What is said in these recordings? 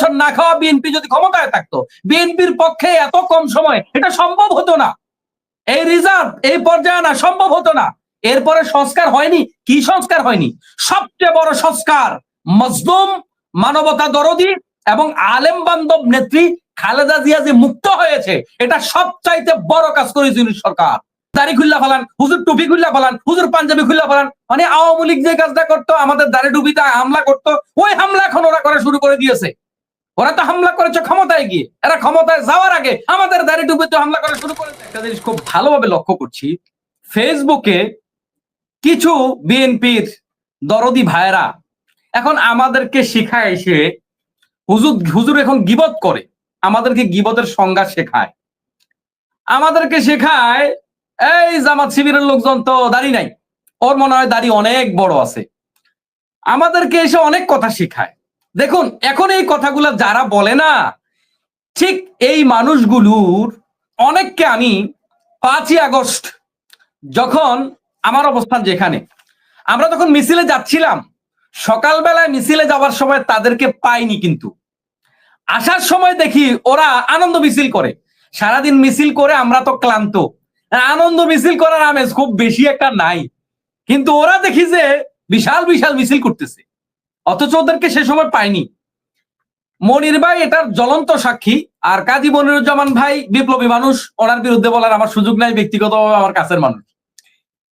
বছর না খাওয়া বিএনপি যদি ক্ষমতায় থাকতো, বিএনপির পক্ষে এত কম সময় এটা সম্ভব হতো না। এই রিজার্ভ এই পর্যায়ে আনা সম্ভব হতো না। এরপরে সংস্কার হয়নি। কি সংস্কার হয়নি? সবচেয়ে বড় সংস্কার মজলুম, মানবতা দরদি এবং আলেম বান্ধব নেত্রী খালেদা জিয়া যে মুক্ত হয়েছে, এটা সবচাইতে বড় কাজ করেছে সরকার। দাড়ি খুল্লা ফেলান, হুজুর টুপি খুল্লা ফেলান, হুজুর পাঞ্জাবি খুল্লা ফেলান। মানে আওয়ামী লীগ যে কাজটা করতো, আমাদের দাড়ি টুপিতে হামলা করতো, ওই হামলা এখন ওরা করা শুরু করে দিয়েছে। ওরা তো হামলা করেছে ক্ষমতায় গিয়ে, এরা ক্ষমতায় যাওয়ার আগে আমাদের দাড়ি টুপিতে হামলা করা শুরু করেছে। একটা জিনিস খুব ভালোভাবে লক্ষ্য করছি, ফেসবুকে কিছু বিএনপির দরদি ভাইরা এখন আমাদেরকে শিখায় এসে হুজুর এখন গীবত করে, আমাদেরকে গীবতের সংজ্ঞা শেখায়, আমাদেরকে শেখায় এই জামাত শিবিরের লোকজন তো দাড়ি নাই, ওর মনে হয় দাড়ি অনেক বড় আছে, আমাদেরকে এসে অনেক কথা শেখায়। দেখুন এখন এই কথাগুলো যারা বলে না, ঠিক এই মানুষগুলোর অনেককে আমি 5ই আগস্ট যখন আমার অবস্থান যেখানে, আমরা তখন মিছিলে যাচ্ছিলাম, সকালবেলায় মিছিলে যাওয়ার সময় তাদেরকে পাইনি, কিন্তু আসার সময় দেখি ওরা আনন্দ মিছিল করে। সারাদিন মিছিল করে আমরা তো ক্লান্ত, আনন্দ মিছিল করার আমেজ খুব বেশি একটা নাই, কিন্তু ওরা দেখি যে বিশাল বিশাল মিছিল করতেছে, অথচ ওদেরকে সে সময় পাইনি। মনির ভাই এটার জ্বলন্ত সাক্ষী। আর কাজী মনিরুজ্জামান ভাই বিপ্লবী মানুষ, ওনার বিরুদ্ধে বলার আমার সুযোগ নাই, ব্যক্তিগতভাবে আমার কাছের মানুষ।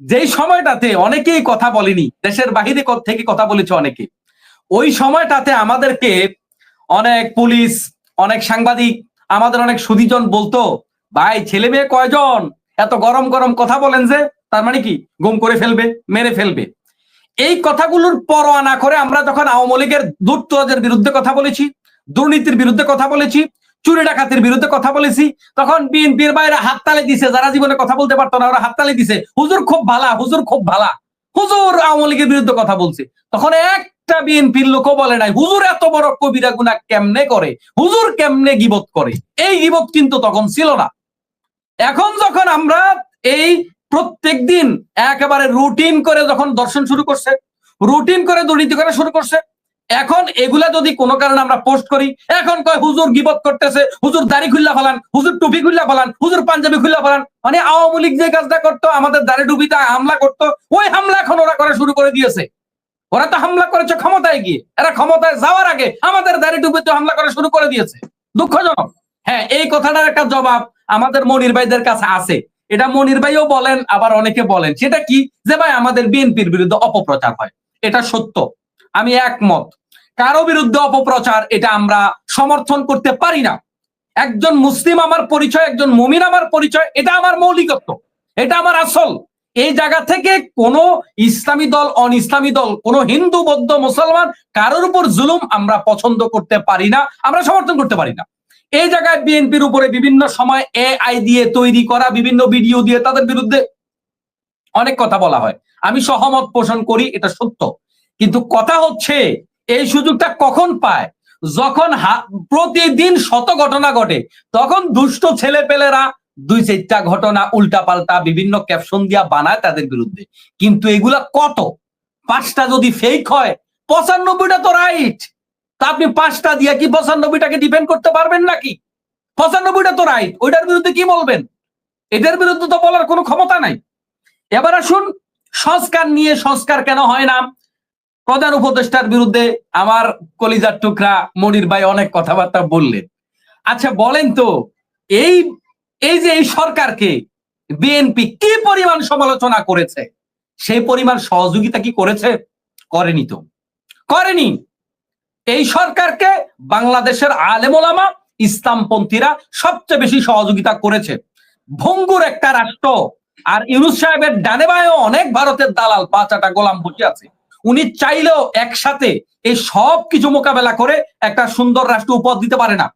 যেই সময়টাতে অনেকেই কথা বলেনি, দেশের বাহিরে থেকে কথা বলেছে অনেকে, ওই সময়টাতে আমাদেরকে অনেক পুলিশ, অনেক সাংবাদিক, আমাদের অনেক সুধীজন বলতো, ভাই ছেলে মেয়ে কয়জন, এত গরম গরম কথা বলেন যে, তার মানে কি গুম করে ফেলবে, মেরে ফেলবে। এই কথাগুলোর পরোয়া না করে আমরা যখন আওয়ামী লীগের দুর্নীতির বিরুদ্ধে কথা বলেছি, দুর্নীতির বিরুদ্ধে কথা বলেছি, চুরি ডাকাতির বিরুদ্ধে কথা বলেছি, তখন বিএনপির বাইরে হাততালি দিছে, যারা জীবনে কথা বলতে পারতো না ওরা হাততালি দিছে, হুজুর খুব ভালা, হুজুর খুব ভালা, হুজুর আওয়ামী লীগের বিরুদ্ধে কথা বলছে। তখন একটা বিএনপির লোকও বলে নাই হুজুর এত বড় কবিরা গুনাহ কেমনে করে, হুজুর কেমনে গীবত করে। এই গীবত কিন্তু তখন ছিল না। এখন যখন আমরা এই প্রত্যেক দিন একেবারে রুটিন করে যখন দর্শন শুরু করছে, রুটিন করে দুর্নীতি করা শুরু করছে, এখন এগুলা যদি কোনো কারণে আমরা পোস্ট করি, এখন কয় হুজুর গীবত করতেছে, হুজুর দাড়ি খুল্লা ফেলান, হুজুর টুপি খুল্লা ফেলান, হুজুর পাঞ্জাবি খুল্লা ফেলান। মানে আওয়ামী লীগ যে কাজটা করতো, আমাদের দাড়ি টুপিতে হামলা করতো, ওই হামলা এখন ওরা করা শুরু করে দিয়েছে। ওরা তো হামলা করেছে ক্ষমতায় গিয়ে, এরা ক্ষমতায় যাওয়ার আগে আমাদের দাড়ি টুপিতে হামলা করা শুরু করে দিয়েছে। দুঃখজনক। হ্যাঁ, এই কথাটার একটা জবাব আমাদের মনির ভাইদের কাছে আছে। এটা মনির ভাইও বলেন, আবার অনেকে বলেন, সেটা কি যে ভাই আমাদের বিএনপির বিরুদ্ধে অপপ্রচার হয়। এটা সত্য, আমি একমত। কারো বিরুদ্ধে অপপ্রচার এটা আমরা সমর্থন করতে পারি না। একজন মুসলিম আমার পরিচয়, একজন মুমিন আমার পরিচয়, এটা আমার মৌলিকত্ব, এটা আমার আসল। এই জায়গা থেকে কোন ইসলামী দল, অন ইসলামী দল, কোন হিন্দু, বৌদ্ধ, মুসলমান কারোর উপর জুলুম আমরা পছন্দ করতে পারি না, আমরা সমর্থন করতে পারি না। এই জায়গায় বিএনপির উপরে বিভিন্ন সময় এআই দিয়ে তৈরি করা বিভিন্ন ভিডিও দিয়ে তাদের বিরুদ্ধে অনেক কথা বলা হয়, আমি সহমত পোষণ করি, এটা সত্য। কিন্তু কথা হচ্ছে এই সুযোগটা কখন পায়? যখন প্রতিদিন শত ঘটনা ঘটে, তখন দুষ্ট ছেলেপেলেরা 2-4টা ঘটনা উল্টা পাল্টা বিভিন্ন ক্যাপশন দিয়া বানায় তাদের বিরুদ্ধে। কিন্তু এগুলা কত? 5টা যদি ফেক হয়, 95টা তো রাইট। তা আপনি 5টা দিয়া কি 95টাকে ডিফেন্ড করতে পারবেন নাকি? 95টা তো রাইট, ওইটার বিরুদ্ধে কি বলবেন? এটার বিরুদ্ধে তো বলার কোনো ক্ষমতা নাই। এবার আসুন সংস্কার নিয়ে, সংস্কার কেন হয় না? প্রধান উপদেষ্টার বিরুদ্ধে আমার কলিজার টুকরা মনির ভাই অনেক কথাবার্তা বললেন। আচ্ছা বলেন তো, এই এই যে এই সরকারকে বিএনপি কি পরিমাণ সমালোচনা করেছে, সেই পরিমাণ সহযোগিতা কি করেছে? করেনি তো, করেনি। এই সরকারকে বাংলাদেশের আলেম ওলামা, ইসলামপন্থীরা সবচেয়ে বেশি সহযোগিতা করেছে। ভঙ্গুর একটা রাষ্ট্র, আর ইউনূস সাহেবের ডানে বায়ে অনেক ভারতের দালাল, 5-8 গোলাম বসে আছে। উনি চাইলেও একসাথে এই সব কিছু মোকাবেলা করে একটা সুন্দর রাষ্ট্র উপহার দিতে পারে না।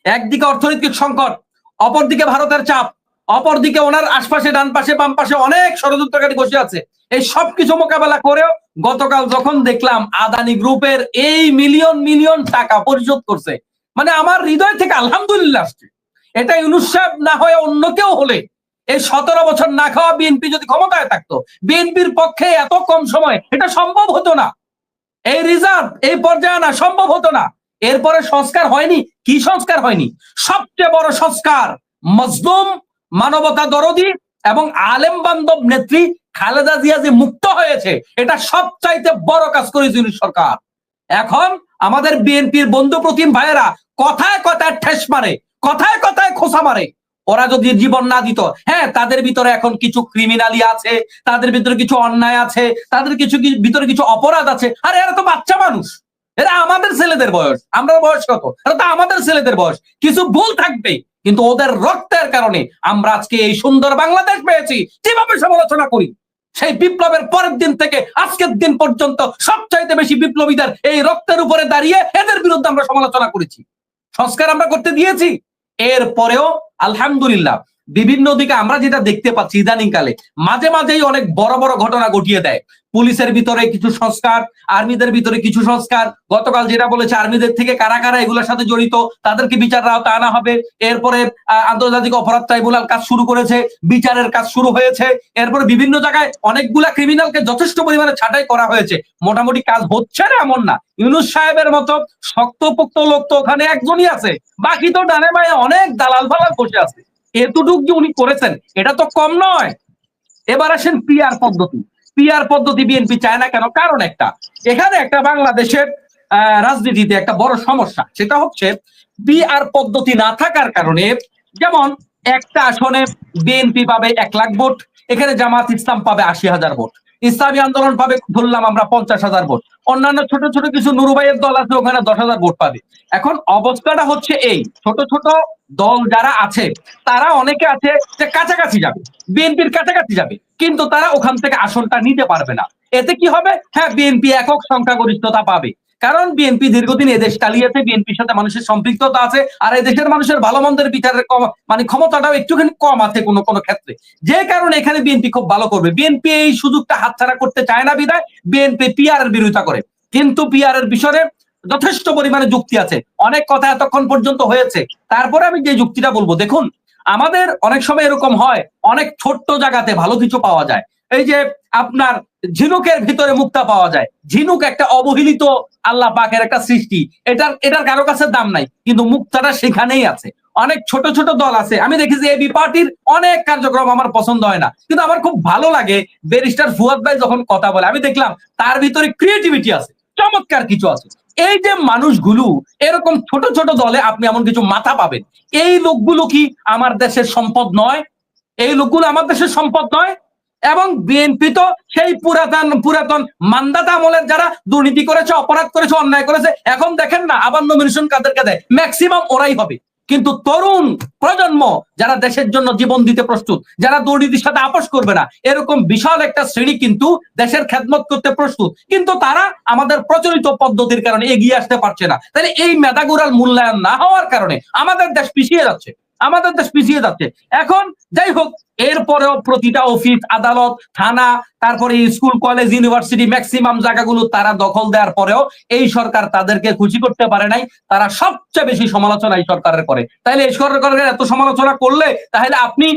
একদিকে অর্থনৈতিক সংকট, অপরদিকে ভারতের চাপ, অপরদিকে ওনার আশপাশে ডান পাশে বাম পাশে অনেক ষড়যন্ত্রকারী বসে আছে। এই সবকিছু মোকাবেলা করেও গতকাল যখন দেখলাম আদানি গ্রুপের এই মিলিয়ন মিলিয়ন টাকা পরিশোধ করছে, মানে আমার হৃদয় থেকে আলহামদুলিল্লাহ আসছে। এটা ইউনূস সাহেব না হয়ে অন্য কেউ হলে, এই 17 বছর না খাওয়া বিএনপি যদি ক্ষমতায় থাকতো, বিএনপির পক্ষে এত কম সময় এটা সম্ভব হতো না। এই রিজার্ভ এই পর্যায়ে আনা সম্ভব হতো না। এরপরে সংস্কার হয়নি। কি সংস্কার হয়নি? সবচেয়ে বড় সংস্কার মজলুম, মানবতা দরদী এবং আলেম বান্ধব নেত্রী খালেদা জিয়া যে মুক্ত হয়েছে, এটা সবচাইতে বড় কাজ করেছে সরকার। এখন আমাদের বিএনপির বন্ধু প্রতিম ভাইয়েরা কথায় কথায় ঠেস মারে, কথায় কথায় খোঁচা মারে। ওরা যদি জীবন না দিত, হ্যাঁ তাদের ভিতরে এখন কিছু ক্রিমিনালি আছে, তাদের ভিতরে কিছু অন্যায় আছে, তাদের ভিতরে কিছু অপরাধ আছে। আরে এরা তো বাচ্চা মানুষ, এরা আমাদের ছেলেদের বয়স। আমরা বয়স কত? এরা তো আমাদের ছেলেদের বয়স। কিছু ভুল থাকবে, কিন্তু ওদের রক্তের কারণে আমরা আজকে এই সুন্দর বাংলাদেশ পেয়েছি। যেভাবে সমালোচনা করি, সেই বিপ্লবের পরের দিন থেকে আজকের দিন পর্যন্ত সবচাইতে বেশি বিপ্লবীদের এই রক্তের উপরে দাঁড়িয়ে এদের বিরুদ্ধে আমরা সমালোচনা করেছি, সংস্কার আমরা করতে দিয়েছি। এরপরেও আলহামদুলিল্লাহ বিভিন্ন দিকে আমরা যেটা দেখতে পাচ্ছি ইদানিং কালে মাঝে মাঝেই অনেক বড় বড় ঘটনা ঘটিয়ে দেয়। পুলিশের ভিতরে কিছু সংস্কার, আর্মিদের ভিতরে কিছু সংস্কার। গতকাল যেটা বলেছে আর্মিদের থেকে কারা কারা এগুলোর সাথে জড়িত তাদেরকে বিচারের আওতায় আনা হবে। এরপরে আন্তর্জাতিক অপরাধ ট্রাইব্যুনাল কাজ শুরু করেছে, বিচারের কাজ শুরু হয়েছে। এরপরে বিভিন্ন জায়গায় অনেকগুলা ক্রিমিনালকে যথেষ্ট পরিমাণে ছাঁটাই করা হয়েছে। মোটামুটি কাজ হচ্ছে না এমন না। ইউনূস সাহেবের মতো শক্তপোক্ত লোক তো ওখানে একজনই আছে, বাকি তো ডানে বায়ে অনেক দালাল ফালাল বসে আছে। এতটুক যে উনি করেছেন এটা তো কম নয়। এবার আসেন পিআর পদ্ধতি। পিআর পদ্ধতি বিএনপি চায় না কেন? কারণ একটা, এখানে একটা বাংলাদেশের রাজনীতিতে একটা বড় সমস্যা, সেটা হচ্ছে পিআর পদ্ধতি না থাকার কারণে, যেমন একটা আসনে বিএনপি পাবে 1 লাখ ভোট, এখানে জামাত ইসলাম পাবে 80,000 ভোট, ইসলামী আন্দোলন পাবে ধরলাম আমরা 50,000 ভোট, অন্যান্য ছোট ছোট কিছু নুরুভাইয়ের দল আছে ওখানে 10,000 ভোট পাবে। এখন অবস্থাটা হচ্ছে এই, ছোট ছোট দল যারা আছে তারা অনেকে আছে যে কাছাকাছি যাবে, বিএনপির কাছাকাছি যাবে, কিন্তু তারা ওখান থেকে আসনটা নিতে পারবে না। এতে কি হবে? হ্যাঁ, বিএনপি একক সংখ্যাগরিষ্ঠতা পাবে, কারণ বিএনপি দীর্ঘদিন এদেশ চালিয়েছে, বিএনপির সাথে মানুষের সম্পৃক্ততা আছে, আর এই দেশের মানুষের ভালো মন্দের বিচারের ক্ষমতাটাও একটুখানি কম আছে কোনো কোনো ক্ষেত্রে। যে কারণে এখানে বিএনপি খুব ভালো করবে। বিএনপি এই সুযোগটা হাতছাড়া করতে চায় না বিধায় বিএনপি পিআর এর বিরোধিতা করে। কিন্তু পিআর এর বিষয়ে যথেষ্ট পরিমাণে যুক্তি আছে, অনেক কথা এতক্ষণ পর্যন্ত হয়েছে। তারপরে আমি যে যুক্তিটা বলবো, দেখুন আমাদের অনেক সময় এরকম হয়, অনেক ছোট্ট জায়গাতে ভালো কিছু পাওয়া যায়। এই যে আপনার ঝিনুকের ভিতরে মুক্তা পাওয়া যায়। ঝিনুক একটা অবহেলিত আল্লাহ পাকের একটা সৃষ্টি, এটার কারো কাছে দাম নাই, কিন্তু মুক্তাটা সেখানেই আছে। অনেক ছোট ছোট দল আছে, আমি দেখেছি এবি পার্টির অনেক কার্যক্রম আমার পছন্দ হয় না, কিন্তু আমার খুব ভালো লাগে ব্যারিস্টার ফুয়াদ ভাই যখন কথা বলে, আমি দেখলাম তার ভিতরে ক্রিয়েটিভিটি আছে, চমৎকার কিছু আছে। এই যে মানুষগুলো এরকম ছোট ছোট দলে আপনি এমন কিছু মাথা পাবেন, এই লোকগুলো কি আমার দেশের সম্পদ নয়? এই লোকগুলো আমার দেশের সম্পদ নয়? এবং বিএনপি তো সেই পুরাতন মান্দাতা আমলের যারা দুর্নীতি করেছে, অপরাধ করেছে, অন্যায় করেছে, এখন দেখেন না আবার নমিনেশন কাদেরকে দেয়, ম্যাক্সিমাম ওরাই হবে। কিন্তু তরুণ প্রজন্ম যারা দেশের জন্য জীবন দিতে প্রস্তুত, যারা দুর্নীতির সাথে আপোষ করবে না, এরকম বিশাল একটা শ্রেণী কিন্তু দেশের খেদমত করতে প্রস্তুত, কিন্তু তারা আমাদের প্রচলিত পদ্ধতির কারণে এগিয়ে আসতে পারছে না। তাহলে এই মেধাগুড়াল মূল্যায়ন না হওয়ার কারণে আমাদের দেশ পিছিয়ে যাচ্ছে, আমাদের দেশ পিছিয়ে যাচ্ছে। এখন যাই হোক, এরপরেও প্রতিটা অফিস, আদালত, থানা, তারপরে স্কুল, কলেজ, ইউনিভার্সিটি, ম্যাক্সিমাম জায়গাগুলো তারা দখল দেওয়ার পরেও এই সরকার তাদেরকে খুশি করতে পারে নাই। তারা সবচেয়ে বেশি সমালোচনা এই সরকারের করে। তাহলে এই সরকারের এত সমালোচনা করলে তাহলে আপনি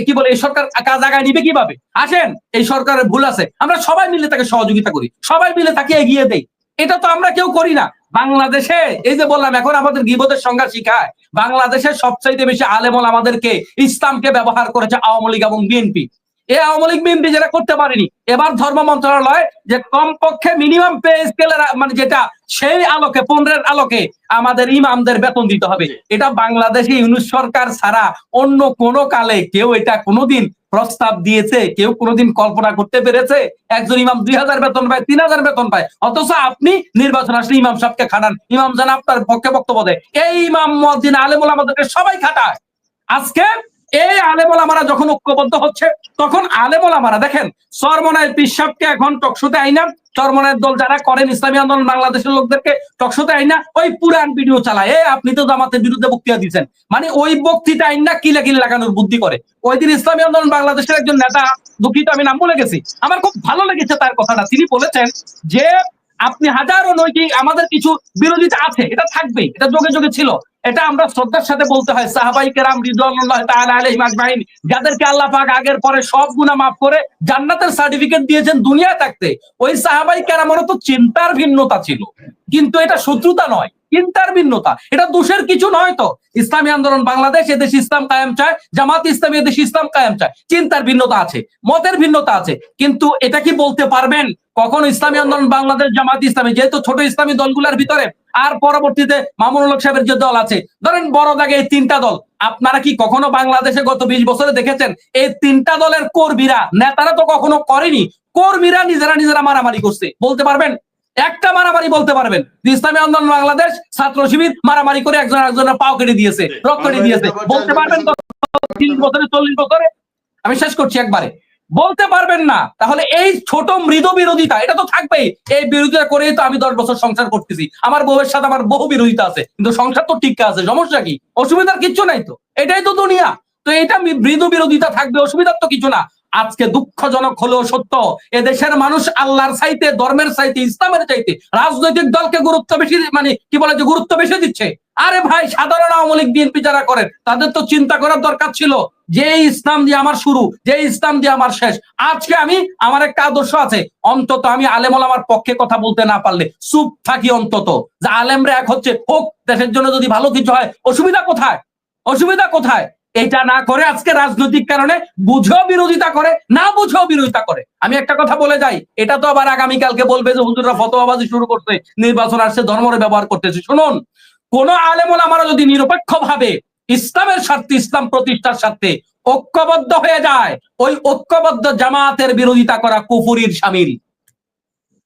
কি বলে এই সরকার কাজ আগায় নিবে কিভাবে? আসেন, এই সরকারের ভুল আছে, আমরা সবাই মিলে তাকে সহযোগিতা করি, সবাই মিলে তাকে এগিয়ে দেই। এটা তো আমরা কেউ করি না। বাংলাদেশে এই যে বললাম এখন আমাদের গীবতের সংজ্ঞা শিখায়, বাংলাদেশের সবচাইতে বেশি আলেমল আমাদেরকে ইসলামকে ব্যবহার করেছে আওয়ামী লীগ এবং বিএনপি। এই আওয়ামী লীগ বিএনপি যেটা করতে পারেনি, এবার ধর্ম মন্ত্রণালয় যে কমপক্ষে মিনিমাম পে স্কেলের মানে যেটা, সেই আলোকে 15-এর আলোকে আমাদের ইমামদের বেতন দিতে হবে। এটা বাংলাদেশে ইউনূস সরকার ছাড়া অন্য কোন কালে কেউ এটা কোনোদিন প্রস্তাব দিয়েছে? কেউ কোনোদিন কল্পনা করতে পেরেছে একজন ইমাম 2,000 বেতন পায়, 3,000 বেতন পায়, অথচ আপনি নির্বাচন আসলে ইমাম সাহেবকে খাটান, ইমাম যেন আপনার পক্ষে বক্তব্য দেয়। এই ইমাম মুয়াজ্জিন আলেম ওলামাদেরকে সবাই খাটায়। আজকে এই আলেম ওলামারা যখন ঐক্যবদ্ধ হচ্ছে, তখন আলেম ওলামারা দেখেন চরমনায়ের পীর সাহেবকে এখন টকশোতে আইনা, চরমনায়ের দল যারা করেন ইসলামী আন্দোলন বাংলাদেশের লোকদেরকে টকশোতে আইনা ওই পুরান ভিডিও চালায়, আপনি তো জামাতের বিরুদ্ধে বক্তৃতা দিচ্ছেন, মানে ওই বক্তৃতা আইনা কিলাকিলি লাগানোর বুদ্ধি করে। ওই দিন ইসলামী আন্দোলন বাংলাদেশের একজন নেতা, দুঃখিত আমি নাম বলে গেছি, আমার খুব ভালো লেগেছে তার কথাটা। তিনি বলেছেন যে আপনি হাজারো নৈতিক আমাদের কিছু বিরোধিতা আছে, এটা থাকবে, এটা যোগে যোগে ছিল, এটা আমরা শ্রদ্ধার সাথে বলতে হয়। সাহাবাই কেরাম রিদওয়ানুল্লাহ তাআলা আলাইহিম আজমাইন, যাদেরকে আল্লাহ পাক আগের পরে সব গুনাহ মাফ করে জান্নাতের সার্টিফিকেট দিয়েছেন দুনিয়ায় থাকতে, ওই সাহাবাই কেরামেরও তো চিন্তার ভিন্নতা ছিল। কিন্তু এটা শত্রুতা নয়, চিন্তার ভিন্নতা। এটা দোষের কিছু নয় তো। ইসলামী আন্দোলন বাংলাদেশ এদেশ ইসলাম কায়েম চায়, জামাত ইসলামী এদেশ ইসলাম কায়েম চায়। চিন্তার ভিন্নতা আছে, মতের ভিন্নতা আছে, কিন্তু এটা কি বলতে পারবেন কখন ইসলামী আন্দোলন বাংলাদেশ, জামাত ইসলামী যেহেতু ছোট ইসলামী দলগুলোর ভিতরে, আর পরবর্তীতে মামুনুল হক সাহেবের যে দল আছে, ধরেন বড় দাগে এই তিনটা দল, আপনারা কি কখনো বাংলাদেশে গত 20 বছরে দেখেছেন এই তিনটা দলের কর্মীরা, নেতারা তো কখনো করেনি, কর্মীরা নিজেরা মারামারি করছে? বলতে পারবেন একটা মারামারি? বলতে পারবেন ইসলামী আন্দোলন বাংলাদেশ ছাত্র শিবির মারামারি করে একজন একজনের পাও কেটে দিয়েছে, রক্ত কেটে দিয়েছে? বলতে পারবেন 30 বছরে 40 বছরে? আমি শেষ করছি একবারে, বলতে পারবেন না। তাহলে এই ছোট মৃদু বিরোধিতা এটা তো থাকবেই। এই বিরোধিতা করেই তো আমি 10 বছর সংসার করতেছি, আমার বউয়ের সাথে আমার বহু বিরোধিতা আছে, কিন্তু সংসার তো ঠিক আছে। সমস্যা কি? অসুবিধার কিচ্ছু নাই তো, এটাই তো দুনিয়া। তো এটা মৃদু বিরোধিতা থাকবে, অসুবিধার তো কিছু না। আজকে দুঃখজনক হলেও সত্য, এদেশের মানুষ আল্লাহর চাইতে, ধর্মের চাইতে, ইসলামের চাইতে রাজনৈতিক দলকে গুরুত্ব বেশি, মানে কি বলে যে গুরুত্ব বেশি দিচ্ছে। আরে ভাই, সাধারণ আওয়ামী লীগ বিএনপি যারা করেন তাদের তো চিন্তা করার দরকার ছিল যে ইসলাম দিয়ে আমার শুরু, যে ইসলাম দিয়ে আমার শেষ। আজকে আমার একটা আদর্শ আছে, অন্তত আমি আলেম ওলামার পক্ষে কথা বলতে না পারলে চুপ থাকি, অন্তত যে আলেমরা এক হচ্ছে, হোক, দেশের জন্য যদি ভালো কিছু হয়, অসুবিধা কোথায়? অসুবিধা কোথায়? এটা না করে আজকে রাজনৈতিক কারণে বুঝেও বিরোধিতা করে, না বুঝেও বিরোধিতা করে। আমি একটা কথা বলে যাই, এটা তো আবার আগামীকালকে বলবে যে হুজুররা ফতোয়াবাজি শুরু করছে, নির্বাচন আসছে, ধর্মরে ব্যবহার করতেছে। শুনুন, কোন আলেম ওলামারা যদি নিরপেক্ষভাবে ইসলামের স্বার্থে, ইসলাম প্রতিষ্ঠার স্বার্থে ঐক্যবদ্ধ হয়ে যায়, ওই ঐক্যবদ্ধ জামাতের বিরোধিতা করা কুফরির শামিল,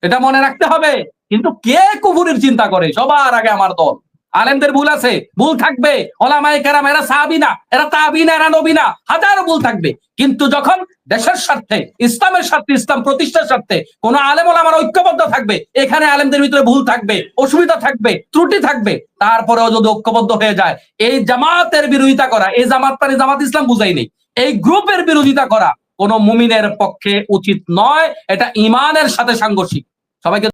এটা মনে রাখতে হবে। কিন্তু কে কুফরির চিন্তা করে? সবার আগে আমার দল। আলেমদের ভুল আছে, ভুল থাকবে। ওলামায়ে কেরাম এরা সাহাবী না, এরা তাবী না, এরা নবী না, হাজারো ভুল থাকবে। কিন্তু যখন দেশের স্বার্থে, ইসলামের স্বার্থে, ইসলাম প্রতিষ্ঠার স্বার্থে কোন আলেম ওলামারা ঐক্যবদ্ধ থাকবে, এখানে আলেমদের ভিতরে ভুল থাকবে, অসুবিধা থাকবে, ত্রুটি থাকবে, তারপরেও যদি ঐক্যবদ্ধ হয়ে যায়, এই জামাতের বিরোধিতা করা, এই জামাত মানে জামাত ইসলাম বুঝাই নেই, এই গ্রুপের বিরোধিতা করা কোন মুমিনের পক্ষে উচিত নয়। এটা ঈমানের সাথে সাংঘর্ষিক। সবাইকে